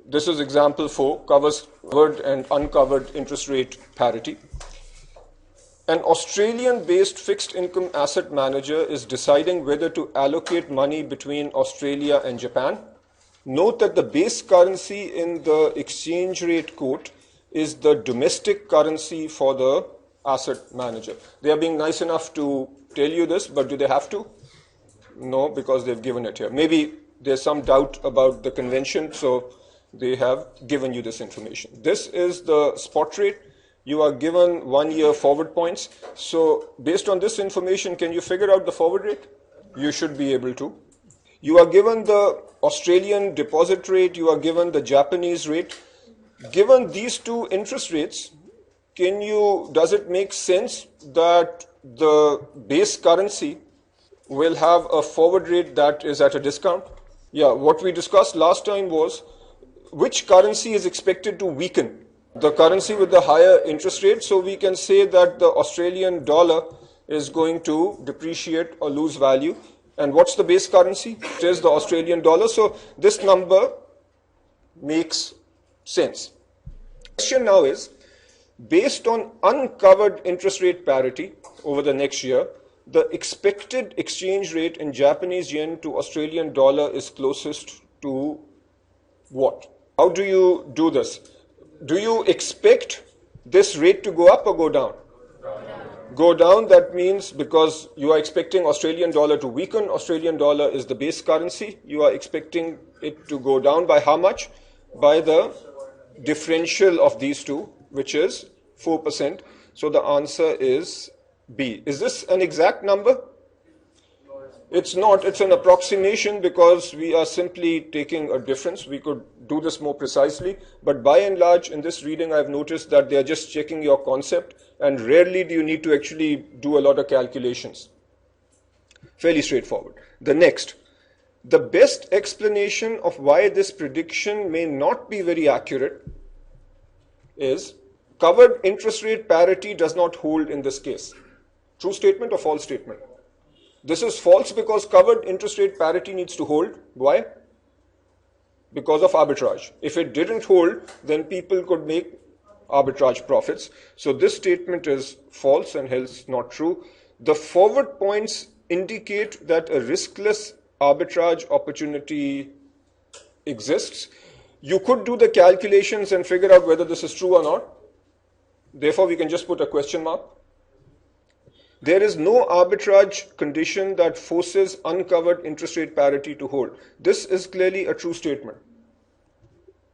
This is example 4, covers covered and uncovered interest rate parity. An Australian-based fixed income asset manager is deciding whether to allocate money between Australia and Japan. Note that the base currency in the exchange rate quote is the domestic currency for the asset manager. They are being nice enough to tell you this, but do they have to? No, because they've given it here. Maybe there's some doubt about the convention, so they have given you this information. This is the spot rate. You are given 1 year forward points. So based on this information, can you figure out the forward rate? You should be able to. You are given the Australian deposit rate. You are given the Japanese rate. Given these two interest rates, does it make sense that the base currency will have a forward rate that is at a discount? Yeah, what we discussed last time was which currency is expected to weaken? The currency with the higher interest rate. So we can say that the Australian dollar is going to depreciate or lose value. And what's the base currency? It is the Australian dollar. So this number makes sense. The question now is, based on uncovered interest rate parity over the next year, the expected exchange rate in Japanese yen to Australian dollar is closest to what? How do you do this? Do you expect this rate to go up or go down? Go down, that means because you are expecting Australian dollar to weaken, Australian dollar is the base currency, you are expecting it to go down by how much? By the differential of these two, which is 4%. So the answer is B. Is this an exact number? It's not, it's an approximation because we are simply taking a difference. We could do this more precisely, but by and large in this reading I've noticed that they are just checking your concept and rarely do you need to actually do a lot of calculations. Fairly straightforward. The next, the best explanation of why this prediction may not be very accurate is covered interest rate parity does not hold in this case. True statement or false statement? This is false because covered interest rate parity needs to hold. Why? Because of arbitrage. If it didn't hold, then people could make arbitrage profits. So this statement is false and hence not true. The forward points indicate that a riskless arbitrage opportunity exists. You could do the calculations and figure out whether this is true or not. Therefore, we can just put a question mark. There is no arbitrage condition that forces uncovered interest rate parity to hold. This is clearly a true statement.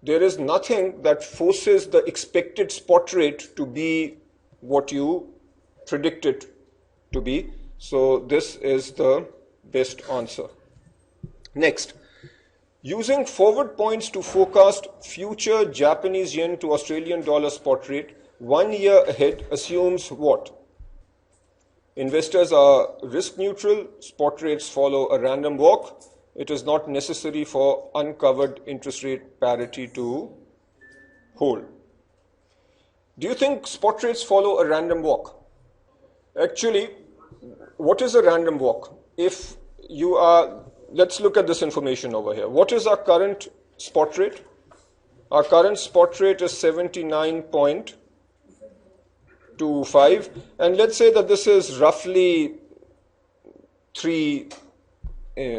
There is nothing that forces the expected spot rate to be what you predict it to be. So this is the best answer. Next, using forward points to forecast future Japanese yen to Australian dollar spot rate 1 year ahead assumes what? Investors are risk neutral, spot rates follow a random walk. It is not necessary for uncovered interest rate parity to hold. Do you think spot rates follow a random walk? Actually, what is a random walk? If you are, let's look at this information over here. What is our current spot rate? Our current spot rate is 79.25, and let's say that this is roughly 3,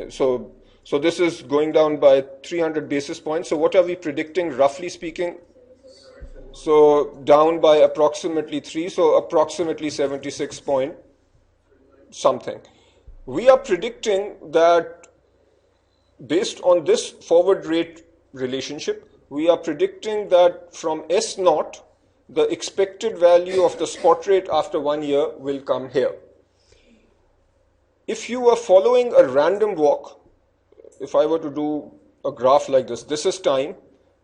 so this is going down by 300 basis points. So what are we predicting roughly speaking? So down by approximately 3, so approximately 76 point something. We are predicting that based on this forward rate relationship, we are predicting that from S0, the expected value of the spot rate after 1 year will come here. If you are following a random walk, if I were to do a graph like this, this is time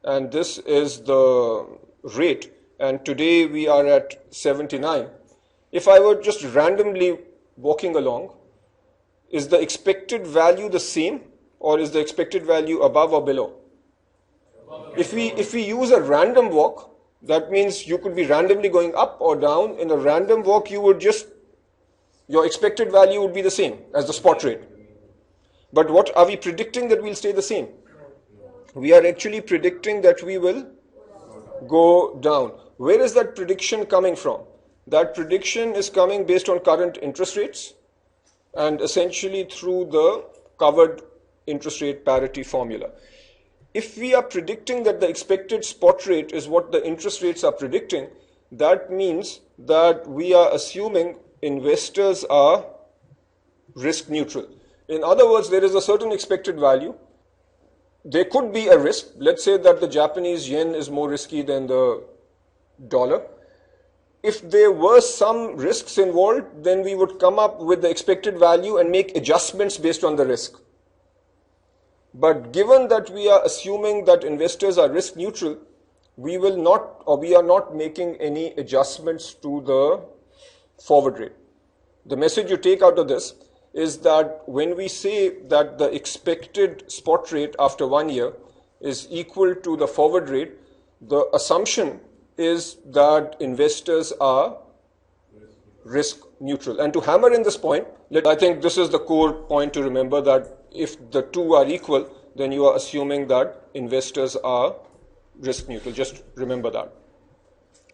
and this is the rate, and today we are at 79. If I were just randomly walking along, is the expected value the same or is the expected value above or below? If we use a random walk, that means you could be randomly going up or down. In a random walk, you would just, your expected value would be the same as the spot rate. But what are we predicting that will stay the same? we are actually predicting that we will go down. Where is that prediction coming from? That prediction is coming based on current interest rates and essentially through the covered interest rate parity formula. If we are predicting that the expected spot rate is what the interest rates are predicting, that means that we are assuming investors are risk neutral. In other words, there is a certain expected value. There could be a risk. Let's say that the Japanese yen is more risky than the dollar. If there were some risks involved, then we would come up with the expected value and make adjustments based on the risk. But given that we are assuming that investors are risk neutral, we will not, or we are not making any adjustments to the forward rate. The message you take out of this is that when we say that the expected spot rate after 1 year is equal to the forward rate, the assumption is that investors are risk neutral. And to hammer in this point, I think this is the core point to remember, that if the two are equal, then you are assuming that investors are risk neutral. Just remember that.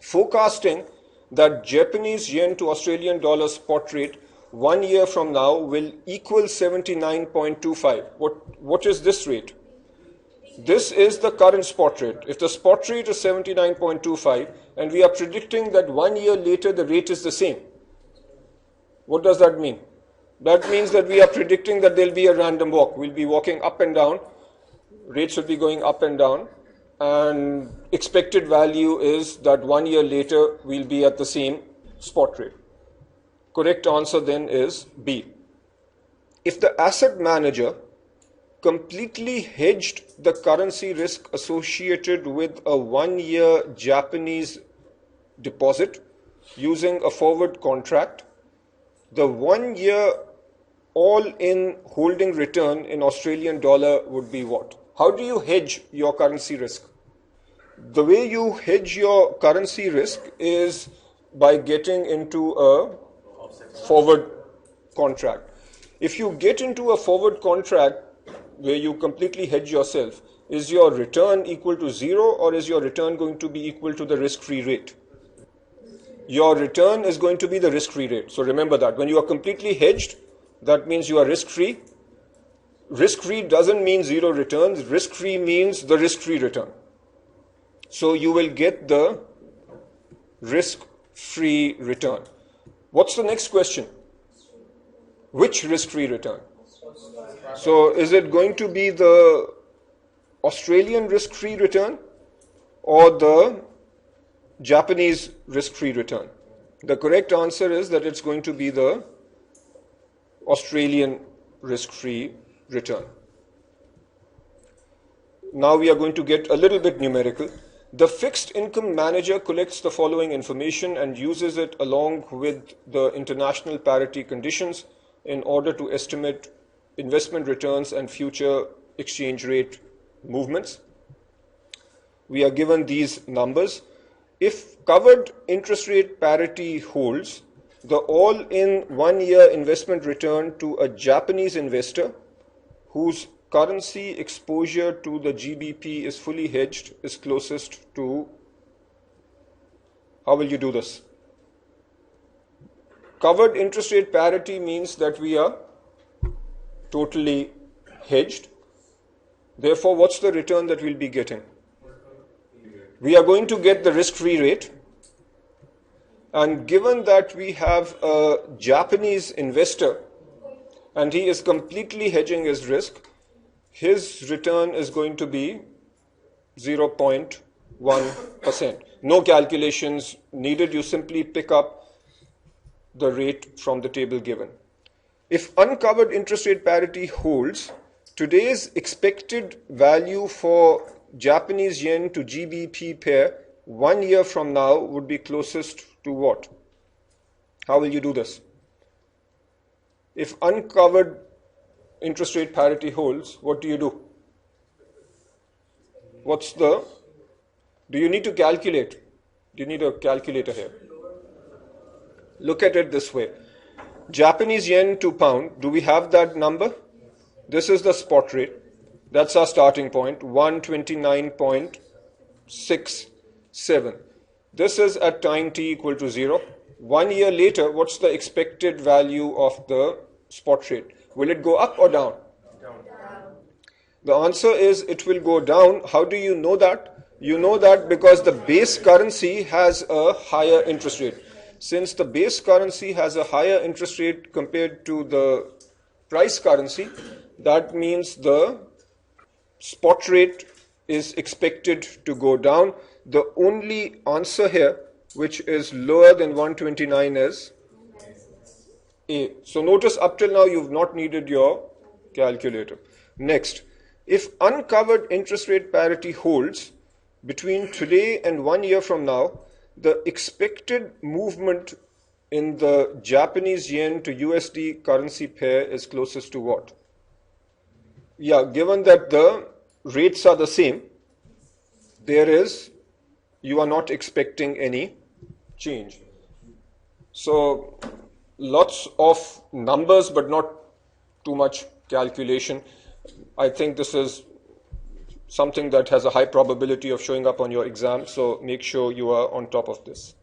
Forecasting that Japanese yen to Australian dollar spot rate 1 year from now will equal 79.25. What is this rate? This is the current spot rate. If the spot rate is 79.25 and we are predicting that 1 year later the rate is the same, what does that mean? That means that we are predicting that there will be a random walk. We'll be walking up and down. Rates will be going up and down. And expected value is that 1 year later we'll be at the same spot rate. Correct answer then is B. If the asset manager completely hedged the currency risk associated with a 1 year Japanese deposit using a forward contract, the 1 year all-in holding return in Australian dollar would be what? How do you hedge your currency risk? The way you hedge your currency risk is by getting into a forward contract. If you get into a forward contract where you completely hedge yourself, is your return equal to zero, or is your return going to be equal to the risk-free rate? Your return is going to be the risk-free rate. So remember that. When you are completely hedged, that means you are risk-free. Risk-free doesn't mean zero returns. Risk-free means the risk-free return. So you will get the risk-free return. What's the next question? Which risk-free return? So is it going to be the Australian risk-free return or the Japanese risk-free return? The correct answer is that it's going to be the Australian risk-free return. Now we are going to get a little bit numerical. The fixed income manager collects the following information and uses it along with the international parity conditions in order to estimate investment returns and future exchange rate movements. We are given these numbers. If covered interest rate parity holds, the all-in 1 year investment return to a Japanese investor whose currency exposure to the GBP is fully hedged is closest to, how will you do this? Covered interest rate parity means that we are totally hedged. Therefore, what's the return that we'll be getting? We are going to get the risk-free rate. And given that we have a Japanese investor and he is completely hedging his risk, his return is going to be 0.1%. No calculations needed. You simply pick up the rate from the table given. If uncovered interest rate parity holds, today's expected value for Japanese yen to GBP pair 1 year from now would be closest to what? How will you do this? If uncovered interest rate parity holds, what do you do? Do you need to calculate? Do you need a calculator here? Look at it this way. Japanese yen to pound, do we have that number? This is the spot rate. That's our starting point, 129.67. This is at time t equal to 0. 1 year later, what's the expected value of the spot rate? Will it go up or down? Down. The answer is it will go down. How do you know that? You know that because the base currency has a higher interest rate. Since the base currency has a higher interest rate compared to the price currency, that means the spot rate is expected to go down. The only answer here which is lower than 129 is A. So notice up till now you've not needed your calculator. Next, if uncovered interest rate parity holds between today and 1 year from now, the expected movement in the Japanese yen to USD currency pair is closest to what? Yeah, given that the rates are the same, you are not expecting any change. So lots of numbers but not too much calculation. I think this is something that has a high probability of showing up on your exam, so make sure you are on top of this.